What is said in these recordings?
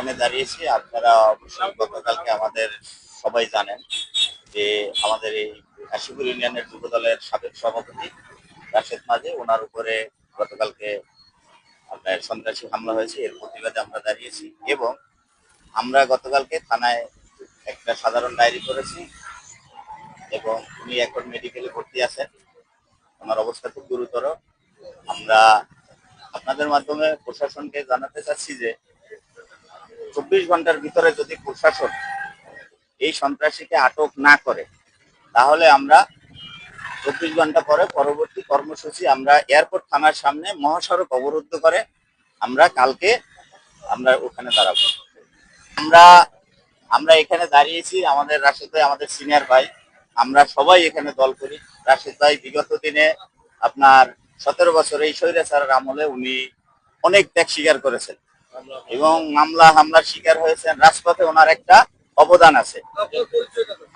এখানে দাঁড়িয়েছি। আপনারা অবশ্যই গতকালকে আমাদের সবাই জানেন যে আমাদের এই কাশীপুর ইউনিয়নের যুব দলের সাবেক সভাপতি রাশেদ মাঝি, ওনার উপরে গতকালকে আপনার সন্ত্রাসী হামলা হয়েছে। এর প্রতিবাদে আমরা দাঁড়িয়েছি এবং আমরা গতকালকে থানায় একটা সাধারণ ডায়েরি করেছি এবং উনি এখন মেডিকেলে ভর্তি আছেন। ওনার অবস্থা খুব গুরুতর। আমরা আপনাদের মাধ্যমে প্রশাসনকে জানাতে চাচ্ছি যে 24 ঘন্টার ভিতরে যদি প্রশাসন এই সন্ত্রাসীকে আটক না করে, তাহলে আমরা 24 ঘন্টা পরে পরবর্তী কর্মসূচি আমরা এয়ারপোর্ট থানার সামনে মহাসড়ক অবরুদ্ধ করে আমরা কালকে আমরা ওখানে দাঁড়াবো। আমরা এখানে দাঁড়িয়েছি, আমাদের রাশেদ ভাই আমাদের সিনিয়র ভাই, আমরা সবাই এখানে দল করি। রাশেদ ভাই বিগত দিনে আপনার 17 বছর এই স্বৈরাচারের আমলে উনি অনেক ত্যাগ স্বীকার করেছেন এবং মামলা হামলার শিকার হয়েছেন। রাজপথে ওনার একটা অবদান আছে।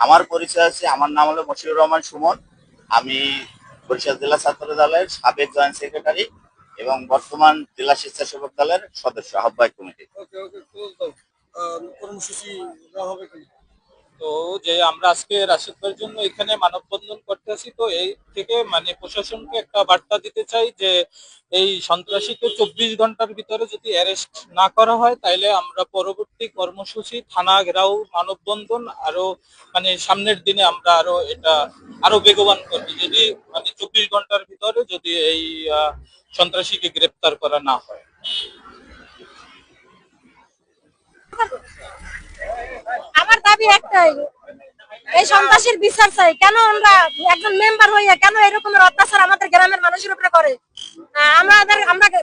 আমার পরিচয় আছে, আমার নাম হলো মশিউর রহমান সুমন। আমি বরিশাল জেলা ছাত্র দলের সাবেক জয়েন্ট সেক্রেটারি এবং বর্তমান জেলা স্বেচ্ছাসেবক দলের সদস্য আহ্বায়ক কমিটি। তো যে আমরা আজকে রাশেদ ভাইয়ের জন্য এখানে মানববন্ধন করতেছি, তো এই থেকে মানে প্রশাসনকে একটা বার্তা দিতে চাই যে এই সন্ত্রাসীকে 24 ঘন্টার ভিতরে যদি অ্যারেস্ট না করা হয়, তাইলে আমরা পরবর্তী কর্মসূচি থানা ঘেরাও মানববন্ধন আরো মানে সামনের দিনে আমরা এটা আরো বেগবান করব, যদি মানে 24 ঘন্টার ভিতরে যদি এই সন্ত্রাসীকে গ্রেপ্তার করা না হয়। আমার দাবি একটাই, এই সন্ত্রাসীর বিচার চাই। কেন আমরা একজন মেম্বার হইয়া কেন এরকমের অত্যাচার আমাদের গ্রামের মানুষের উপরে করে? আমরা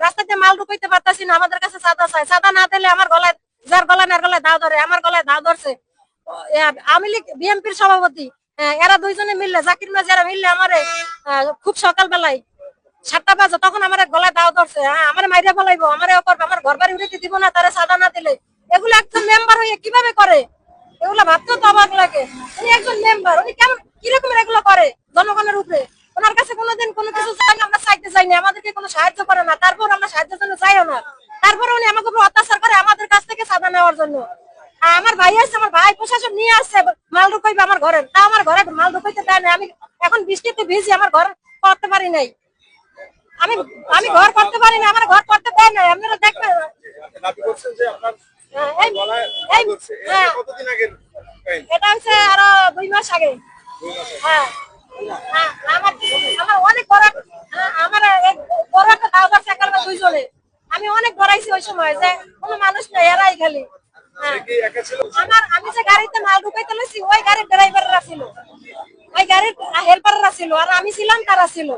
রাস্তাতে মাল ঢুকাইতে পারতাছি না, আমাদের কাছে চাঁদা চাই। চাঁদা না দিলে আমার গলায়, যার গলায় না গলায় দাও ধরে, আমার গলায় দাও ধরছে আওয়ামী লীগ বিএনপির সভাপতি। এরা দুইজনে মিললে, জাকির মিয়া যারা মিললে আমারে খুব সকালবেলায় 7টা বাজে তখন আমার গলায় দাও ধরছে। আমার মাইরা ফেলাইবো, আমারে করবে, আমার ঘর বাড়ি উঠে দিব না তারা চাঁদা না দিলে। এগুলো একজন মেম্বার হয়ে কিভাবে করে? এগুলো ভাবতেও তো অবাক লাগে। উনি একজন মেম্বার, উনি কেমন কিরকম এগুলো করে জনগণের উপরে? ওনার কাছে কোনোদিন কোনো কিছু চাই না, আমরা চাইতে চাই না, আমাদেরকে কোনো সাহায্য করে না, তারপর আমরা সাহায্যের জন্য চাইও না। তারপর উনি আমাকে উপর অত্যাচার করে আমাদের কাছ থেকে চাঁদা নেওয়ার জন্য। আমার ভাই আছে, আমার ভাই প্রশাসন নিয়ে আসছে মাল ঢুকাইবে আমার ঘরে, তা আমার ঘরে মাল ঢুকাইতে দেয় না। আমি এখন বৃষ্টিতে ভিজি, আমার ঘর করতে পারি নাই, আমি ঘর করতে পারি না, আমার ঘর করতে দেয় নাই। আপনারা দেখবেন এটা হচ্ছে আরো 2 মাস আগে। হ্যাঁ, আমার অনেক বড়, আমার বড় একটা দাও ধরছে একালবে দুইজনে। আমি অনেক বড়াইছি ওই সময় যে কোনো মানুষ নেই, এরাই খালি। আমি যে গাড়িতে মাল ঢুকাইতে লইছি, ওই গাড়ির ড্রাইভাররা ছিল, ওই গাড়ির হেল্পাররা ছিল, আর আমি ছিলাম, তারা ছিল,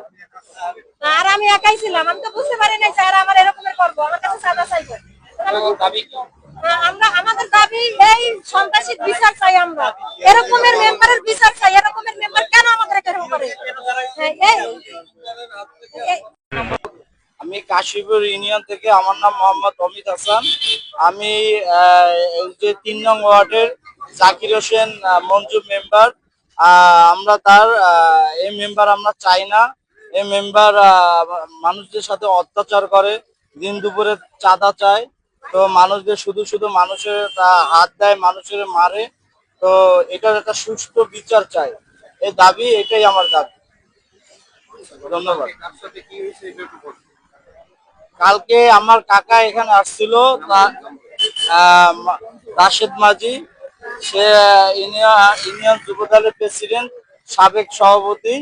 আর আমি একাই ছিলাম। আমি তো বুঝতে পারি নাই স্যার আমার এরকমের করবো, আমার কাছে সাদা চাইবো। আমরা আমাদের দাবি এই সন্ত্রাসীর বিচার চাই, আমরা এরকমের মেম্বারের বিচার চাই। এরকমের মেম্বার কেন আমাদের এরকম করে? আমি কাশীপুর ইউনিয়ন থেকে, আমার নাম মোহাম্মদ অমিত হাসান। আমি যে 3 নং ওয়ার্ডের জাকির হোসেন মঞ্জু মেম্বার। আমরা তার এই মেম্বার আমরা চাই না। এই মেম্বার মানুষদের সাথে অত্যাচার করে, দিন দুপুরে চাঁদা চায়, তো মানুষদের শুধু মানুষের হাত দেয়, মানুষের মারে। তো এটার একটা সুষ্ঠু বিচার চাই, এই দাবি, এটাই আমার দাবি। ধন্যবাদ। কালকে আমার কাকা এখানে আসছিল, রাশেদ মাঝি, সে ইউনিয়ন যুব দলের প্রেসিডেন্ট, সাবেক সভাপতি।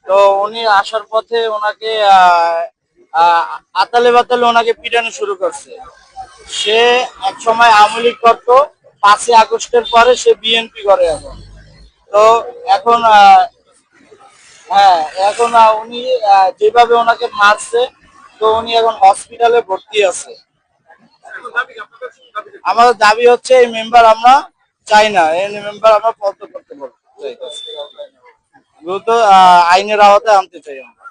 তো উনি আসার পথে ওনাকে আতালে বাতালে ওনাকে পিটানো শুরু করছে। সে এক সময় আওয়ামী লীগ করতো, 5ই আগস্টের পরে সে বিএনপি করে এখন। তো এখন এখন উনি যেভাবে ওনাকে মারছে, তো উনি এখন হসপিটালে ভর্তি আছে। আমাদের দাবি হচ্ছে এই মেম্বার আমরা চাই না, এই মেম্বার আমরা পদত্যাগ করতে বলতে চাই, দ্রুত আইনের আওতায় আনতে চাই আমরা।